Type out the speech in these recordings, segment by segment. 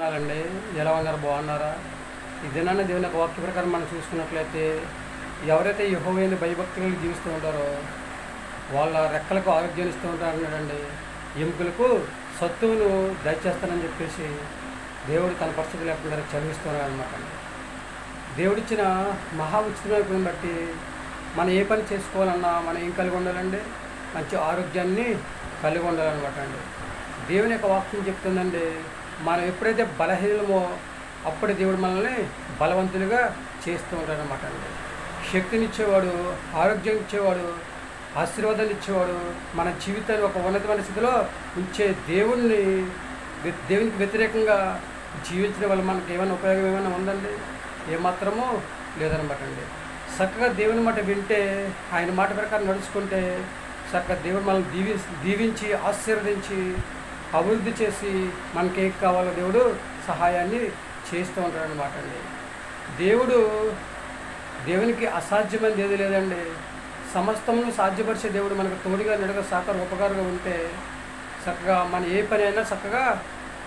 వందనాలండి. ఎలా ఉన్నారు? బాగున్నారా? ఇదేనన్నా దేవుని యొక్క వాక్య ప్రకారం మనం చూసుకున్నట్లయితే ఎవరైతే యెహోవాను భయభక్తులు జీవిస్తూ ఉంటారో వాళ్ళ రెక్కలకు ఆరోగ్యాన్ని ఇస్తూ ఉంటారన్నాడండి. ఎముకలకు సత్తువును దయచేస్తానని చెప్పేసి దేవుడు తన పరిస్థితి లేకుండా చదివిస్తున్నాడు అనమాట. దేవుడిచ్చిన మహా ఉచితమైన బట్టి మనం ఏ పని చేసుకోవాలన్నా మనం ఏం కలిగి ఉండాలండి? మంచి ఆరోగ్యాన్ని కలిగి ఉండాలన్నమాట అండి. దేవుని యొక్క వాక్యం చెప్తుందండి, మనం ఎప్పుడైతే బలహీనమో అప్పుడు దేవుడు మనల్ని బలవంతులుగా చేస్తూ ఉంటాడనమాట అండి. శక్తినిచ్చేవాడు, ఆరోగ్యం ఇచ్చేవాడు, ఆశీర్వాదాలు ఇచ్చేవాడు, మన జీవితాన్ని ఒక ఉన్నతమైన స్థితిలో ఉంచే దేవునికి వ్యతిరేకంగా జీవించడం వల్ల మనకి ఏమైనా ఉపయోగం ఏమైనా ఉందండి? ఏమాత్రమూ లేదనమాట అండి. చక్కగా దేవుని మాట వింటే, ఆయన మాట ప్రకారం నడుచుకుంటే చక్కగా దేవుడు మనల్ని దీవించి ఆశీర్వదించి అభివృద్ధి చేసి మనకి ఏం కావాలో దేవుడు సహాయాన్ని చేస్తూ ఉంటాడు అనమాట అండి. దేవునికి అసాధ్యమైనది ఏది లేదండి. సమస్తమును సాధ్యపరిచే దేవుడు మనకు తోడుగా నడుగా సహకార ఉపకారంగా ఉంటే చక్కగా మన ఏ పని అయినా చక్కగా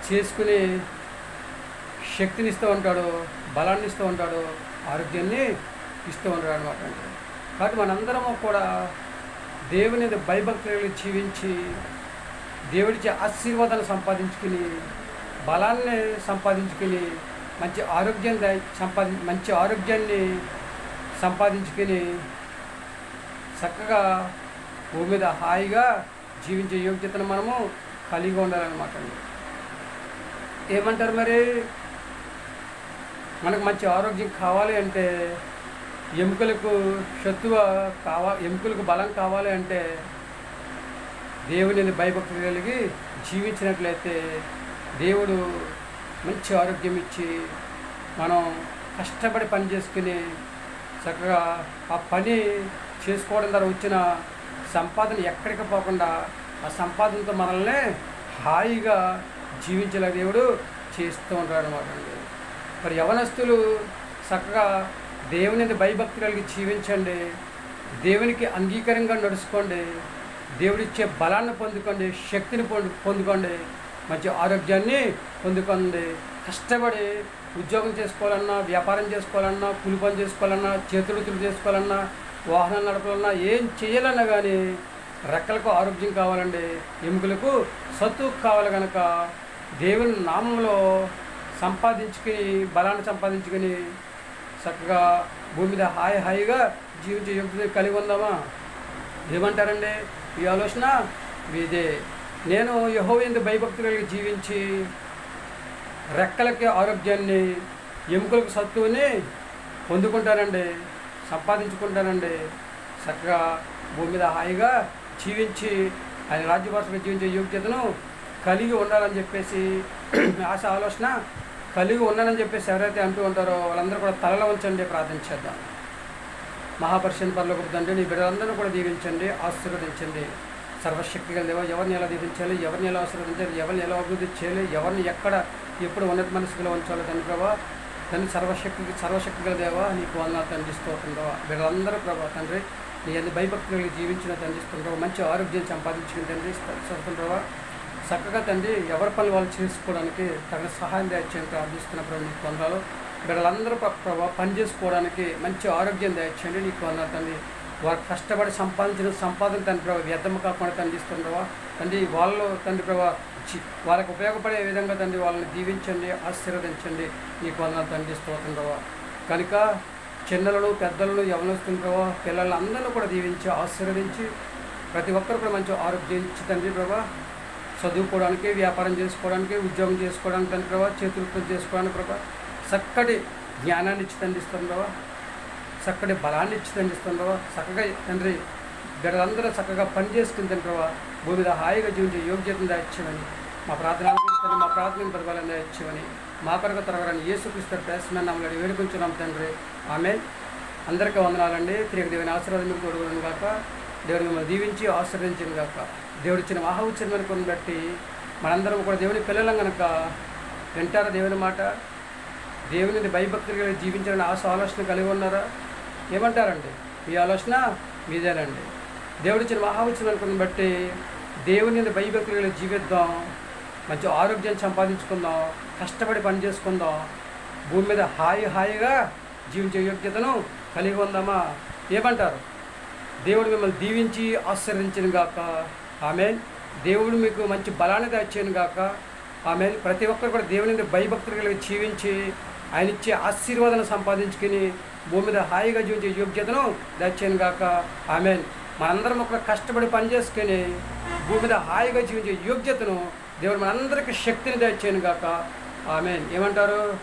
చేసుకుని శక్తిని ఇస్తూ ఉంటాడు, బలాన్ని ఇస్తూ ఉంటాడు, ఆరోగ్యాన్ని ఇస్తూ ఉంటాడు అనమాట అండి. కాబట్టి మనందరము కూడా దేవుని భయభక్తులు జీవించి దేవుడిచ్చే ఆశీర్వాదాన్ని సంపాదించుకుని బలాన్ని సంపాదించుకుని మంచి ఆరోగ్యాన్ని సంపాదించుకుని చక్కగా భూమి మీద హాయిగా జీవించే యోగ్యతను మనము కలిగి ఉండాలన్నమాట అండి. ఏమంటారు మరి? మనకు మంచి ఆరోగ్యం కావాలి అంటే, ఎముకలకు ఎముకలకు బలం కావాలి అంటే దేవుని భయభక్తులు కలిగి జీవించినట్లయితే దేవుడు మంచి ఆరోగ్యం ఇచ్చి మనం కష్టపడి పని చేసుకుని చక్కగా ఆ పని చేసుకోవడం ద్వారా వచ్చిన సంపాదన ఎక్కడికి పోకుండా ఆ సంపాదనతో మనల్ని హాయిగా జీవించేలా దేవుడు చేస్తూ ఉంటాడు అనమాట అండి. మరి యవనస్తులు చక్కగా దేవుని భయభక్తి కలిగి జీవించండి, దేవునికి అంగీకారంగా నడుచుకోండి, దేవుడిచ్చే బలాన్ని పొందుకోండి, శక్తిని పొందుకోండి, మంచి ఆరోగ్యాన్ని పొందుకోండి. కష్టపడి ఉద్యోగం చేసుకోవాలన్నా, వ్యాపారం చేసుకోవాలన్నా, కూలి పని చేసుకోవాలన్నా, చేతులు చేసుకోవాలన్నా, వాహనాలు నడపాలన్నా, ఏం చేయాలన్నా కానీ రెక్కలకు ఆరోగ్యం కావాలండి, ఎముకలకు సత్తు కావాలి. కనుక దేవుని నామంలో సంపాదించుకుని బలాన్ని సంపాదించుకుని చక్కగా భూమి మీద హాయిగా జీవించే యోగ్యత కలిగి ఉందామా? ఏమంటారండి? ఈ ఆలోచన ఇదే. నేను యెహోవా భయభక్తి కలిగి జీవించి రెక్కలకి ఆరోగ్యాన్ని, ఎముకలకు సత్తువుని పొందుకుంటానండి, సంపాదించుకుంటానండి. చక్కగా భూమి మీద హాయిగా జీవించి ఆయన రాజ్యభాషగా జీవించే యోగ్యతను కలిగి ఉండాలని చెప్పేసి ఆలోచన కలిగి ఉన్నానని చెప్పేసి ఎవరైతే అంటూ ఉంటారో వాళ్ళందరూ కూడా తలలో ఉంచండి. ప్రార్థన చేద్దాం. మహాపరిషత్ పరలోకపు తండ్రి, నీ బిడ్డలందరూ కూడా దీవించండి, ఆశీర్వదించండి. సర్వశక్తి గల దేవా, ఎవరిని ఎలా దీవించాలి, ఎవరిని ఎలా ఆశీర్వదించాలి, ఎవరిని ఎలా అభివృద్ధి చేయాలి, ఎవరిని ఎప్పుడు ఉన్నత మనసులో ఉంచాలో తండ్రి ప్రభా. తండ్రి సర్వశక్తి గల దేవా, నీకు వందనాలు తండ్రిస్తుంటావా. బిడ్డలందరూ ప్రభా తండ్రి నీ అన్ని భయభక్తులు జీవించిన తండ్రిస్తుంటావా. మంచి ఆరోగ్యం సంపాదించుకుని తండ్రి సరుతుంటావా. చక్కగా తండ్రి ఎవరి పనులు వాళ్ళు చేసుకోవడానికి తగిన సహాయం దయచేయండి ప్రార్థిస్తున్న ప్రభు. నీకు వందనాలు. బిడ్డలందరూ ప్రభావ పని చేసుకోవడానికి మంచి ఆరోగ్యం దయచేయండి. నీకు వందనాలు తండ్రి. వారు కష్టపడి సంపాదించిన సంపాదన తండ్రి ప్రభావ వ్యర్థం కాకుండా తండ్రిస్తుండవా తండ్రి. వాళ్ళు తండ్రి ప్రభావ వాళ్ళకు ఉపయోగపడే విధంగా తండ్రి వాళ్ళని దీవించండి, ఆశీర్వదించండి. నీకు వందనాలు తండ్రిస్తుండవా. కనుక చిన్నలను పెద్దలను యవనస్తుండవా పిల్లలను అందరినీ కూడా దీవించి ఆశీర్వదించి ప్రతి ఒక్కరు కూడా మంచి ఆరోగ్యం ఇచ్చి తండ్రి ప్రభావ చదువుకోవడానికి, వ్యాపారం చేసుకోవడానికి, ఉద్యోగం చేసుకోవడానికి తండ్రి ప్రభావ, చేతులతో చేసుకోవడానికి ప్రభావ చక్కటి జ్ఞానాన్ని ఇచ్చి తండ్రిస్తుండవా, చక్కటి బలాన్ని ఇచ్చి తండ్రిస్తుండవా. చక్కగా తండ్రి బిడ్డలందరూ చక్కగా పని చేసుకుని తండ్రి ప్రభావ భూమి మీద హాయిగా జీవించే యోగ్యతను దాయిచ్చామని మా ప్రార్థనను ప్రతిఫలంగా ఇచ్చామని మా కొరకు త్వరగానే యేసుక్రీస్తు ప్రశ్న నమ్మని వేడుకుంటున్నాం తండ్రి. ఆమేన్. అందరికీ వందనాలండి. తిరిగి దేవుని ఆశీర్వాదం మీకు తోడుగును గాక. దేవుడు మిమ్మల్ని దీవించి ఆశీర్వదించిన గాక. దేవుడిచ్చిన మహా ఉచితమైన కొన్ని బట్టి మనందరం కూడా దేవుని పిల్లలం కనుక వింటారా దేవుని మాట? దేవుని భయభక్తులు కలిగి జీవించాలని ఆలోచన కలిగి ఉన్నారా? ఏమంటారండి? ఈ ఆలోచన మీదేనండి. దేవుడిచ్చిన మహా ఉచితమైన కొన్ని బట్టి దేవుని భయభక్తులు కలిగి జీవిద్దాం. మంచి ఆరోగ్యాన్ని సంపాదించుకుందాం, కష్టపడి పని చేసుకుందాం, భూమి మీద హాయిగా జీవించే యోగ్యతను కలిగి ఉందామా? ఏమంటారు? దేవుడు మిమ్మల్ని దీవించి ఆశీర్వదించును గాక. ఆమేన్. దేవుడు మీకు మంచి బలాన్ని దయచేయును గాక. ఆమేన్. ప్రతి ఒక్కరు కూడా దేవుని మీద భయభక్తులు కలిగి జీవించి ఆయన ఇచ్చే ఆశీర్వాదాన్ని సంపాదించుకుని భూమి మీద హాయిగా జీవించే యోగ్యతను దయచేయును గాక. ఆమేన్. మనందరం ఒక కష్టపడి పని చేసుకొని భూమి మీద హాయిగా జీవించే యోగ్యతను దేవుడు మనందరికీ శక్తిని దయచేయును గాక. ఆమేన్. ఏమంటారు?